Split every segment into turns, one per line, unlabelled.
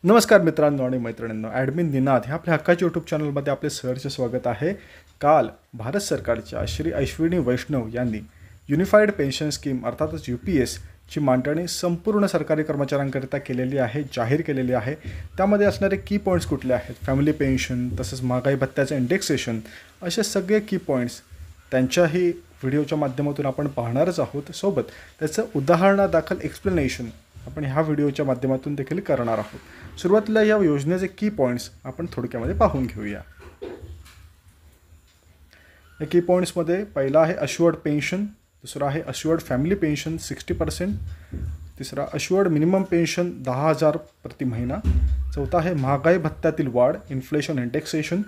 नमस्कार मित्रांनो आणि मैत्रिणींनो, ॲडमिन निनाद ह्या आपल्या हक्काच्या यूट्यूब चॅनलमध्ये आपले सहर्ष स्वागत आहे. काल भारत सरकारच्या श्री अश्विनी वैष्णव यांनी युनिफाईड पेन्शन स्कीम अर्थातच UPS ची मांडणी संपूर्ण सरकारी कर्मचाऱ्यांकरिता केलेली आहे, जाहीर केलेली आहे. त्यामध्ये असणारे की पॉईंट्स कुठले आहेत, फॅमिली पेन्शन तसंच महागाई भत्त्याचं इंडेक्सेशन, असे सगळे की पॉईंट्स त्यांच्याही व्हिडिओच्या माध्यमातून आपण पाहणारच आहोत. सोबत त्याचं उदाहरणादाखल एक्सप्लेनेशन आपण ह्या व्हिडिओच्या माध्यमातून देखील करणार आहोत. सुरुवातीला या योजनेचे की पॉईंट्स आपण थोडक्यामध्ये पाहून घेऊया. या की पॉईंट्समध्ये पहिला आहे अश्युअर्ड पेन्शन, दुसरा आहे अश्युअर्ड फॅमिली पेन्शन 60%, तिसरा अश्युअर्ड मिनिमम पेन्शन 10,000 प्रति महिना, चौथा आहे महागाई भत्त्यातील वाढ इन्फ्लेशन इंडेक्सेशन,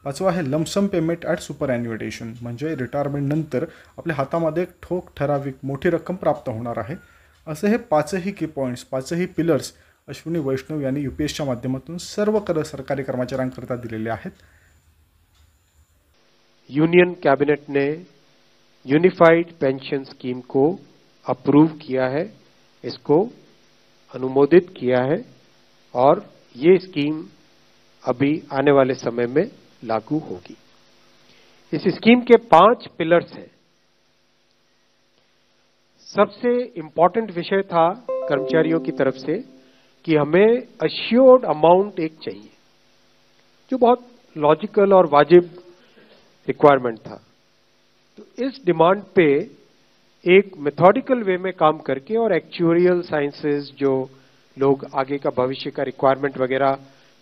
पाचवा आहे लमसम पेमेंट ॲट सुपर ॲन्युएटेशन म्हणजे रिटायरमेंटनंतर आपल्या हातामध्ये ठोक ठराविक मोठी रक्कम प्राप्त होणार आहे. असे हे पाचही की पॉईंट्स, पाचही पिलर्स अश्विनी वैष्णव यांनी UPSच्या माध्यमातून सर्व सरकारी कर्मचाऱ्यांकरिता दिलेले आहेत.
यूनियन कैबिनेट ने यूनिफाइड पेंशन स्कीम को अप्रूव किया है, इसको अनुमोदित किया है और ये स्कीम अभी आने वाले समय में लागू होगी. इस स्कीम के 5 पिलर्स हैं. सबसे इंपॉर्टेंट विषय था कर्मचारियों की तरफ से कि हमें अश्योर्ड अमाउंट एक चाहिए, जो बहुत लॉजिकल और वाजिब रिक्वायरमेंट था. तो इस डिमांड पे एक मेथोडिकल वे में काम करके और एक्चुअरियल साइंसेस, जो लोग आगे का भविष्य का रिक्वायरमेंट वगैरह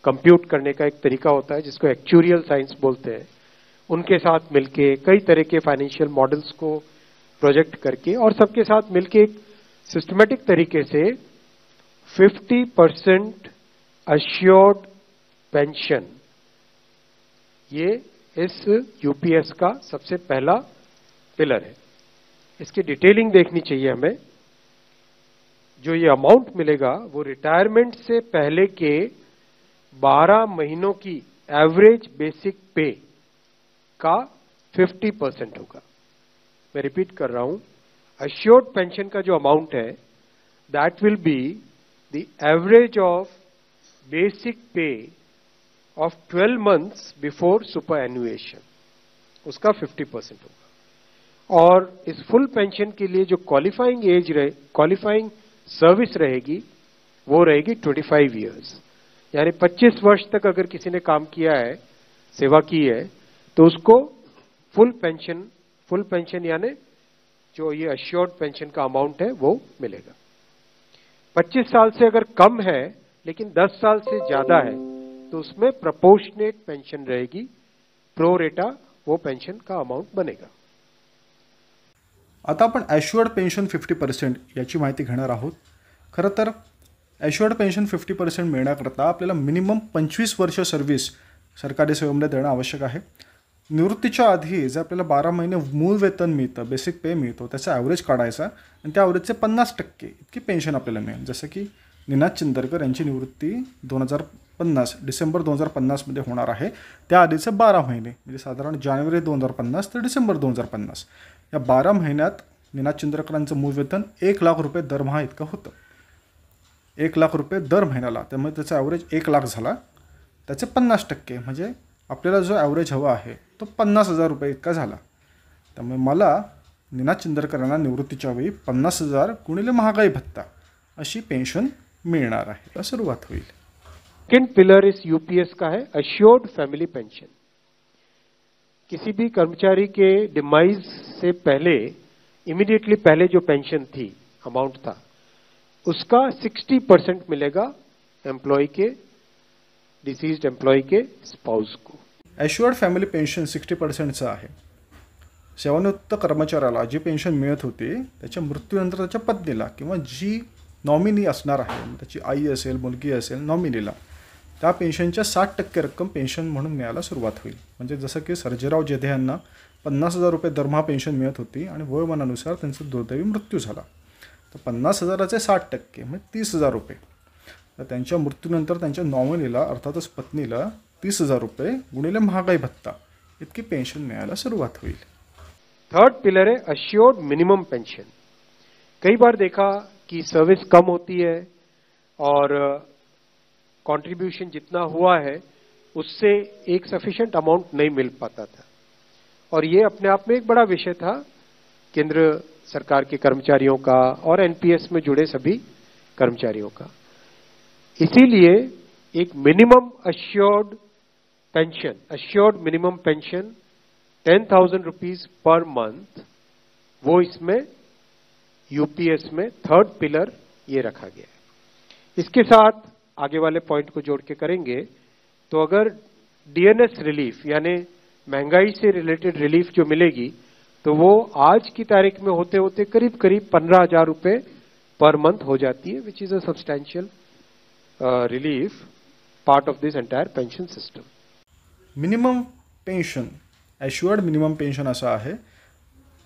कंप्यूट करने का एक तरीका होता है जिसको एक्चुअरियल साइंस बोलते हैं, उनके साथ मिलके कई तरह के फाइनेंशियल मॉडल्स को प्रोजेक्ट करके और सबके साथ मिलके एक सिस्टमेटिक तरीके से 50% अश्योर्ड पेंशन, ये इस UPS का सबसे पहला पिलर है. इसकी डिटेलिंग देखनी चाहिए हमें. जो ये अमाउंट मिलेगा वो रिटायरमेंट से पहले के 12 महीनों की एवरेज बेसिक पे का 50% होगा. मैं रिपीट कर रहा हूं, अश्योर्ड पेंशन का जो अमाउंट है that will be the average of basic pay of 12 months before superannuation, उसका 50% होगा. और इस फुल पेंशन के लिए जो क्वालिफाइंग सर्विस रहेगी वो रहेगी 25 ईयर्स. यानी 25 वर्ष तक अगर किसी ने काम किया है, सेवा की है, तो उसको फुल पेंशन यानी जो ये अश्योर्ड पेंशन का अमाउंट है वो मिलेगा. 25 साल से अगर कम है लेकिन 10 साल से ज्यादा है तो उसमें प्रपोर्शनेट पेंशन रहेगी, प्रो रेटा वो पेंशन का अमाउंट बनेगा.
आता आपण ॲश्युअर्ड पेन्शन 50% याची माहिती घेणार आहोत. खरं तर ॲश्युअर्ड पेन्शन 50% मिळण्याकरता आपल्याला मिनिमम 25 वर्ष सर्व्हिस सरकारी सेवेमध्ये देणं आवश्यक आहे. निवृत्तीच्या आधी जर आपल्याला 12 महिने मूळ वेतन मिळतं, बेसिक पे मिळतो, त्याचा ॲव्हरेज काढायचा आणि त्या ॲव्हरेजचे 50% इतकी पेन्शन आपल्याला मिळेल. जसं की निनाद चिंदरकर यांची निवृत्ती 2050 डिसेंबर 2050 होणार आहे. त्याआधीचे 12 महिने म्हणजे साधारण जानेवारी 2050 ते डिसेंबर 2050 या 12 महिन्यात निनाद चिंदरकरांचं मूळ वेतन 1 लाख रुपये दरमहा इतकं होतं. 1 लाख रुपये दर महिन्याला, त्यामुळे त्याचा ॲव्हरेज 1 लाख झाला. त्याचे 50% म्हणजे आपल्याला जो ॲव्हरेज हवा आहे तो 50,000 रुपये इतका झाला. त्यामुळे मला निनाद चिंदरकरांना निवृत्तीच्या वेळी 50,000 गुणिले महागाई भत्ता अशी पेन्शन मिळणार आहे. सुरुवात होईल.
सेकेंड पिलर इस UPS का है अश्योर्ड फैमिली पेंशन. किसी भी कर्मचारी के डिमाइज से पहले, इमीडिएटली पहले जो पेंशन थी, अमाउंट था, उसका 60% मिलेगा एम्प्लॉय के, डिसीज्ड एम्प्लॉय के स्पाउस को.
ॲश्युअर्ड फॅमिली पेन्शन 60%चं आहे. सेवानिवृत्त कर्मचाऱ्याला जी पेन्शन मिळत होती त्याच्या मृत्यूनंतर त्याच्या पत्नीला किंवा जी नॉमिनी असणार आहे, त्याची आई असेल, मुलगी असेल, नॉमिनीला त्या पेन्शनच्या 60% रक्कम पेन्शन म्हणून मिळायला सुरुवात होईल. म्हणजे जसं की सर्जेराव जेधे यांना 50,000 रुपये दरमहा पेन्शन मिळत होती आणि वयोमानानुसार त्यांचा दुर्दैवी मृत्यू झाला, तर 50,000चे 60% म्हणजे 30,000 रुपये. तर त्यांच्या मृत्यूनंतर त्यांच्या नॉमिनीला अर्थातच पत्नीला 30,000 रुपये गुणिले महागाई भत्ता इतकी पेन्शन मिळायला सुरुवात होईल.
थर्ड पिलर है अश्योर्ड मिनिमम पेंशन. कई बार देखा कि सर्विस कम होती है और कंट्रीब्यूशन जितना हुआ है उससे एक सफिशिएंट अमाउंट नहीं मिल पाता था, और ये अपने आप में एक बड़ा विषय था केंद्र सरकार के कर्मचारियों का और एनपीएस में जुड़े सभी कर्मचारियों का। इसीलिए एक minimum assured pension, assured minimum pension 10,000 rupees per month, वो इसमें यूपीएस में थर्ड पिलर ये रखा गया है। इसके साथ आगे वाले पॉइंट को जोड़ के करेंगे तो अगर डीएनएस रिलीफ यानी महंगाई से रिलेटेड रिलीफ जो मिलेगी तो वो आज की तारीख में होते होते करीब करीब 15,000 रुपए पर मंथ हो जाती है, which is a substantial relief part of this entire pension system.
Minimum pension, assured minimum pension असं आहे,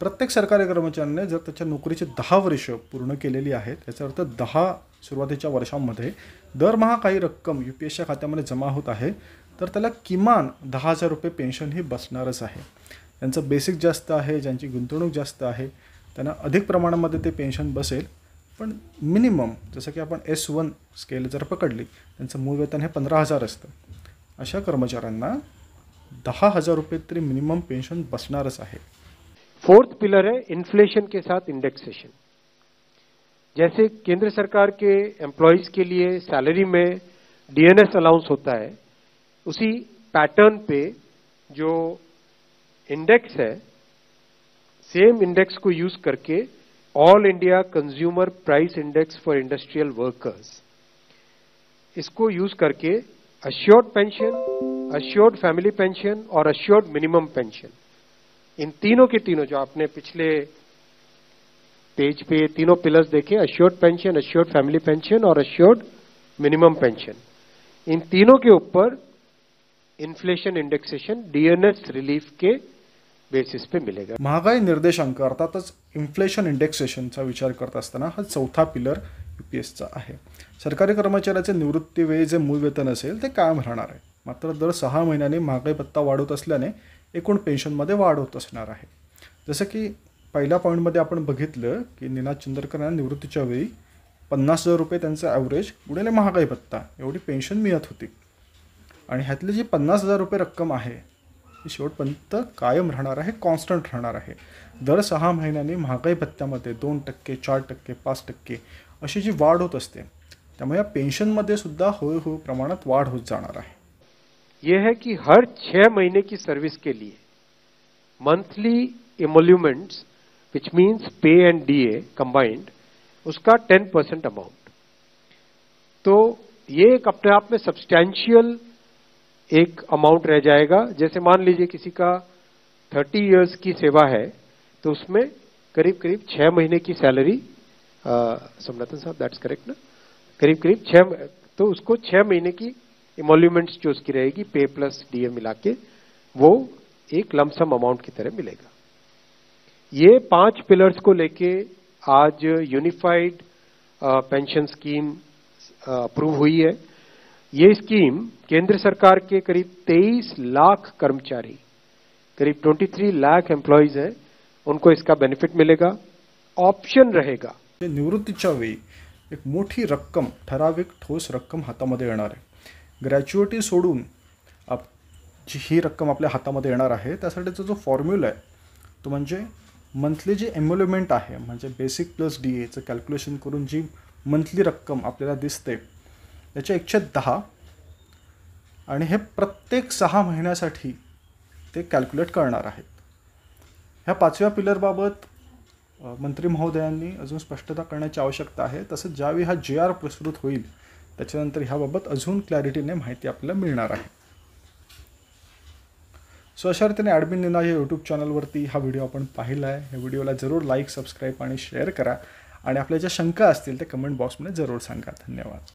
प्रत्येक सरकारी कर्मचाऱ्याने जर त्याच्या नोकरीची 10 वर्ष पूर्ण केलेली आहेत, त्याचा अर्थ 10 सुरुवातीच्या वर्षांमध्ये दरमहा काही रक्कम यूपीएसच्या खात्यामध्ये जमा होत आहे, तर त्याला किमान 10,000 रुपये पेन्शन ही बसणारच आहे। त्यांचं बेसिक जास्त आहे, ज्यांची गुंतवणूक जास्त आहे त्यांना अधिक प्रमाणामध्ये ते पेन्शन बसेल, पण मिनिमम जसं की आपण S1 स्केल जर पकडली त्यांचं मूळ वेतन हे 15,000 असतं, अशा कर्मचाऱ्यांना 10,000 रुपये तरी मिनिमम पेन्शन बसणारच आहे।
फोर्थ पिलर है इन्फ्लेशन के साथ इंडेक्सेशन। जैसे केंद्र सरकार के एम्प्लॉयज के लिए सैलरी में डीएनएस अलाउंस होता है, उसी पैटर्न पे जो इंडेक्स है, सेम इंडेक्स को यूज करके all India consumer price index for industrial workers, इसको यूज करके assured pension, assured family pension और अश्योर्ड मिनिमम पेंशन, इन तीनों के तीनों जो आपने पिछले पेज पे ये तीनों पिलर्स देखे, assured pension, assured family pension और अश्योर्ड मिनिमम पेंशन, इन तीनों के ऊपर इन्फ्लेशन इंडेक्सेशन डीएनएस रिलीफ के बेसिस पे मिलेगा।
महागाई निर्देशांक अर्थातच इन्फ्लेशन इंडेक्सेशनचा विचार करत असताना हा चौथा पिलर यूपीएसचा आहे। सरकारी कर्मचाऱ्याचे निवृत्तीवेळी जे मूळ वेतन असेल ते कायम राहणार आहे, मात्र दर 6 महिन्यांनी महागाई भत्ता वाढत असल्याने एकूण पेन्शनमध्ये वाढ होत असणार आहे। जसं की पहिल्या पॉईंटमध्ये आपण बघितलं की निनाद चंद्रकर यांना निवृत्तीच्या वेळी 50,000 रुपये त्यांचं ॲव्हरेज गुणिले महागाई भत्ता एवढी पेन्शन मिळत होती, आणि ह्यातली जी 50,000 रुपये रक्कम आहे ही शेवटपर्यंत कायम राहणार आहे, कॉन्स्टंट राहणार आहे। दर 6 महिन्यांनी महागाई भत्त्यामध्ये 2%, 4%, 5% अशी जी वाढ होत असते, त्यामुळे या पेन्शनमध्ये सुद्धा हळूहळू प्रमाणात वाढ होत जाणार आहे।
यह है कि हर 6 महीने की सर्विस के लिए monthly emoluments which means pay and DA combined, उसका 10% अमाउंट, तो ये एक अपने आप में सब्सटैंशियल एक अमाउंट रह जाएगा। जैसे मान लीजिए किसी का 30 इयर्स की सेवा है तो उसमें करीब करीब 6 महीने की सैलरी, सोमनाथन साहब दैट्स करेक्ट ना, करीब करीब 6, तो उसको 6 महीने की इमोल्यूमेंट्स जो उसकी रहेगी पे प्लस डीए मिला के, वो एक लमसम अमाउंट की तरह मिलेगा। ये 5 पिलर्स को लेके आज यूनिफाइड पेंशन स्कीम अप्रूव हुई है। ये स्कीम केंद्र सरकार के करीब 23 लाख कर्मचारी, करीब 23 लाख एम्प्लॉयज हैं, उनको इसका बेनिफिट मिलेगा। ऑप्शन रहेगा
निवृत्तीच्या वेळी एक मोठी रक्कम, ठराविक ठोस रक्कम हातामध्ये येणार आहे। ग्रॅच्युइटी सोडून जी ही रक्कम आपल्या हातामध्ये येणार आहे त्यासाठीचा जो फॉर्म्युला आहे तो म्हणजे मंथली जी एम्युल्युमेंट आहे, म्हणजे बेसिक प्लस डीएचं कॅल्क्युलेशन करून जी मंथली रक्कम आपल्याला दिसते त्याच्या 110, आणि हे प्रत्येक 6 महिन्यासाठी ते कॅल्क्युलेट करणार आहेत। ह्या 5व्या पिलरबाबत मंत्री महोदयांनी अजून स्पष्टता करण्याची आवश्यकता आहे। तसंच ज्यावेळी हा JR प्रस्तुत होईल त्याच्यानंतर ह्याबाबत अजून क्लॅरिटीने माहिती आपल्याला मिळणार आहे। सो अशा रीतीने ॲडमिन निनाद या यूट्यूब चॅनलवरती हा व्हिडिओ आपण पाहिला आहे। या व्हिडिओला जरूर लाईक, सबस्क्राईब आणि शेअर करा, आणि आपल्या ज्या शंका असतील ते कमेंट बॉक्समध्ये जरूर सांगा। धन्यवाद।